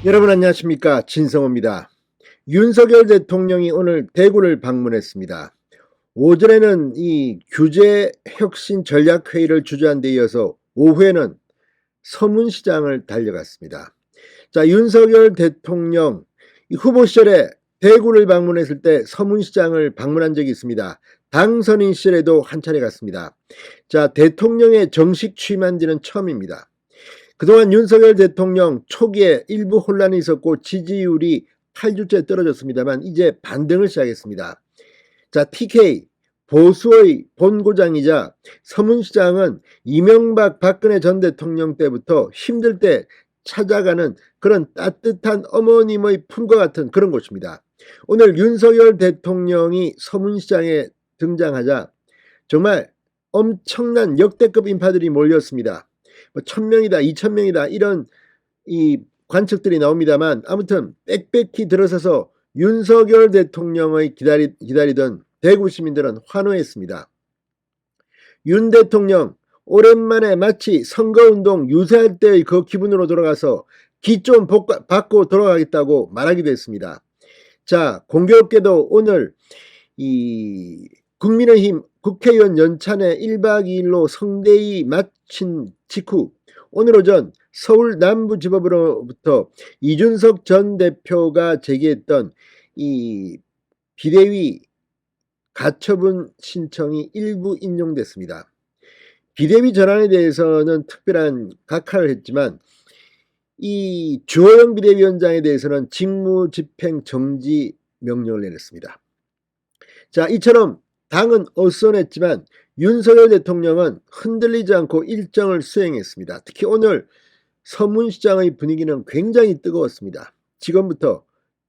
여러분 안녕하십니까, 진성호입니다. 윤석열 대통령이 오늘 대구를 방문했습니다. 오전에는 이 규제 혁신 전략회의를 주재한 데 이어서 오후에는 서문시장을 달려갔습니다. 자, 윤석열 대통령 후보 시절에 대구를 방문했을 때 서문시장을 방문한 적이 있습니다. 당선인 시절에도 한 차례 갔습니다. 자, 대통령의 정식 취임한 지는 처음입니다. 그동안 윤석열 대통령 초기에 일부 혼란이 있었고 지지율이 8주째 떨어졌습니다만 이제 반등을 시작했습니다. 자, TK 보수의 본고장이자 서문시장은 이명박 박근혜 전 대통령 때부터 힘들 때 찾아가는 그런 따뜻한 어머님의 품과 같은 그런 곳입니다. 오늘 윤석열 대통령이 서문시장에 등장하자 정말 엄청난 역대급 인파들이 몰렸습니다. 1000명이다 2000명이다 이런 이 관측들이 나옵니다만 아무튼 빽빽히 들어서서 윤석열 대통령의 기다리던 대구 시민들은 환호했습니다. 윤 대통령 오랜만에 마치 선거운동 유세할 때의 그 기분으로 돌아가서 기 좀 받고 돌아가겠다고 말하기도 했습니다. 자, 공교롭게도 오늘 이 국민의힘 국회의원 연찬회 1박 2일로 성대히 마친 직후 오늘 오전 서울 남부지법으로부터 이준석 전 대표가 제기했던 이 비대위 가처분 신청이 일부 인용됐습니다. 비대위 전환에 대해서는 특별한 각하를 했지만 이 주호영 비대위원장에 대해서는 직무집행 정지 명령을 내렸습니다. 자, 이처럼 당은 어수선했지만 윤석열 대통령은 흔들리지 않고 일정을 수행했습니다. 특히 오늘 서문시장의 분위기는 굉장히 뜨거웠습니다. 지금부터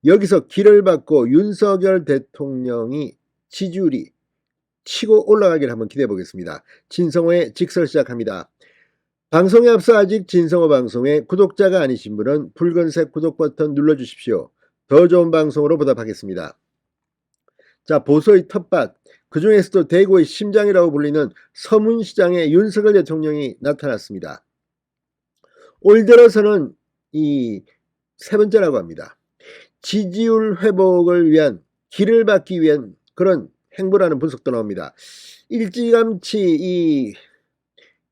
여기서 기를 받고 윤석열 대통령이 지지율이 치고 올라가기를 한번 기대해 보겠습니다. 진성호의 직설 시작합니다. 방송에 앞서 아직 진성호 방송에 구독자가 아니신 분은 붉은색 구독 버튼 눌러주십시오. 더 좋은 방송으로 보답하겠습니다. 자, 보수의 텃밭, 그 중에서도 대구의 심장이라고 불리는 서문시장에 윤석열 대통령이 나타났습니다. 올 들어서는 이 세 번째라고 합니다. 지지율 회복을 위한 길을 받기 위한 그런 행보라는 분석도 나옵니다. 일찌감치 이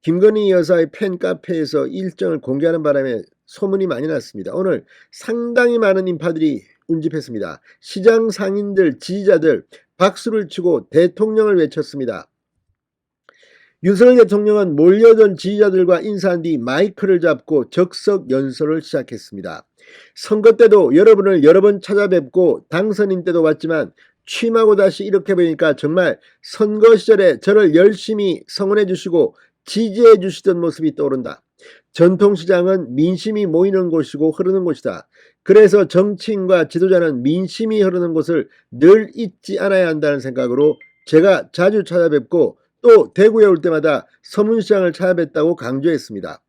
김건희 여사의 팬카페에서 일정을 공개하는 바람에 소문이 많이 났습니다. 오늘 상당히 많은 인파들이 운집했습니다. 시장 상인들, 지지자들 박수를 치고 대통령을 외쳤습니다. 윤석열 대통령은 몰려든 지지자들과 인사한 뒤 마이크를 잡고 적석 연설을 시작했습니다. 선거 때도 여러분을 여러 번 찾아뵙고 당선인 때도 왔지만 취임하고 다시 이렇게 보니까 정말 선거 시절에 저를 열심히 성원해 주시고 지지해 주시던 모습이 떠오른다. 전통시장은 민심이 모이는 곳이고 흐르는 곳이다. 그래서 정치인과 지도자는 민심이 흐르는 곳을 늘 잊지 않아야 한다는 생각으로 제가 자주 찾아뵙고 또 대구에 올 때마다 서문시장을 찾아뵙다고 강조했습니다.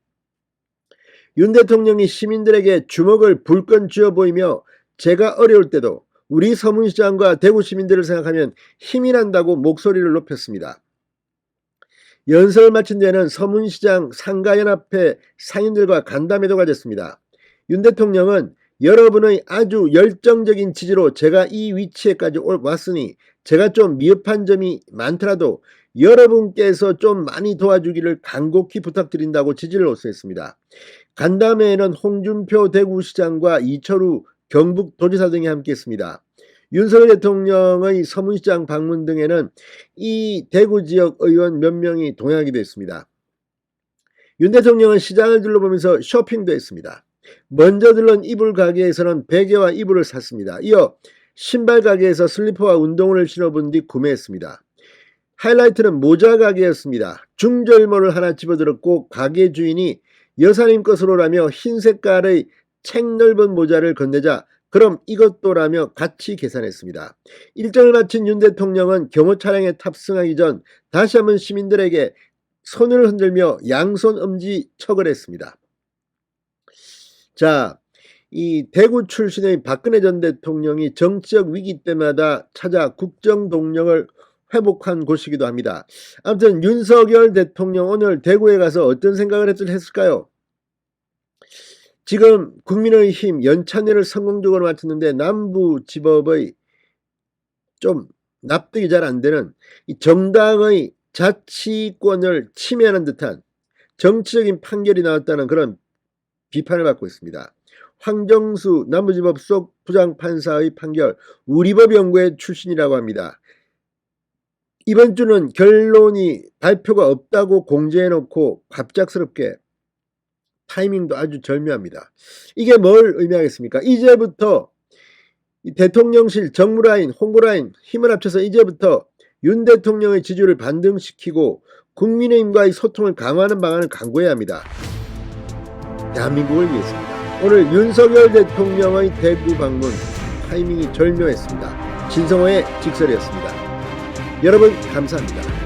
윤 대통령이 시민들에게 주먹을 불끈 쥐어 보이며 제가 어려울 때도 우리 서문시장과 대구 시민들을 생각하면 힘이 난다고 목소리를 높였습니다. 연설을 마친 뒤에는 서문시장 상가연합회 상인들과 간담회도 가졌습니다. 윤 대통령은 여러분의 아주 열정적인 지지로 제가 이 위치에까지 왔으니 제가 좀 미흡한 점이 많더라도 여러분께서 좀 많이 도와주기를 간곡히 부탁드린다고 지지를 호소했습니다. 간담회에는 홍준표 대구시장과 이철우 경북도지사 등이 함께했습니다. 윤석열 대통령의 서문시장 방문 등에는 이 대구 지역 의원 몇 명이 동행하기도 했습니다. 윤 대통령은 시장을 둘러보면서 쇼핑도 했습니다. 먼저 들른 이불 가게에서는 베개와 이불을 샀습니다. 이어 신발 가게에서 슬리퍼와 운동화를 신어본 뒤 구매했습니다. 하이라이트는 모자 가게였습니다. 중절모를 하나 집어들었고 가게 주인이 여사님 것으로라며 흰 색깔의 책 넓은 모자를 건네자 그럼 이것도라며 같이 계산했습니다. 일정을 마친 윤 대통령은 경호 차량에 탑승하기 전 다시 한번 시민들에게 손을 흔들며 양손 엄지척을 했습니다. 자, 이 대구 출신의 박근혜 전 대통령이 정치적 위기 때마다 찾아 국정 동력을 회복한 곳이기도 합니다. 아무튼 윤석열 대통령 오늘 대구에 가서 어떤 생각을 했을까요? 지금 국민의힘 연찬회를 성공적으로 마쳤는데 남부지법의 좀 납득이 잘 안 되는 이 정당의 자치권을 침해하는 듯한 정치적인 판결이 나왔다는 그런 비판을 받고 있습니다. 황정수 남부지법소속 부장판사의 판결 우리법연구회 출신이라고 합니다. 이번 주는 결론이 발표가 없다고 공지해놓고 갑작스럽게 타이밍도 아주 절묘합니다. 이게 뭘 의미하겠습니까? 이제부터 대통령실 정무라인, 홍보라인 힘을 합쳐서 이제부터 윤 대통령의 지지율을 반등시키고 국민의힘과의 소통을 강화하는 방안을 강구해야 합니다. 대한민국을 위해서입니다. 오늘 윤석열 대통령의 대구 방문 타이밍이 절묘했습니다. 진성호의 직설이었습니다. 여러분 감사합니다.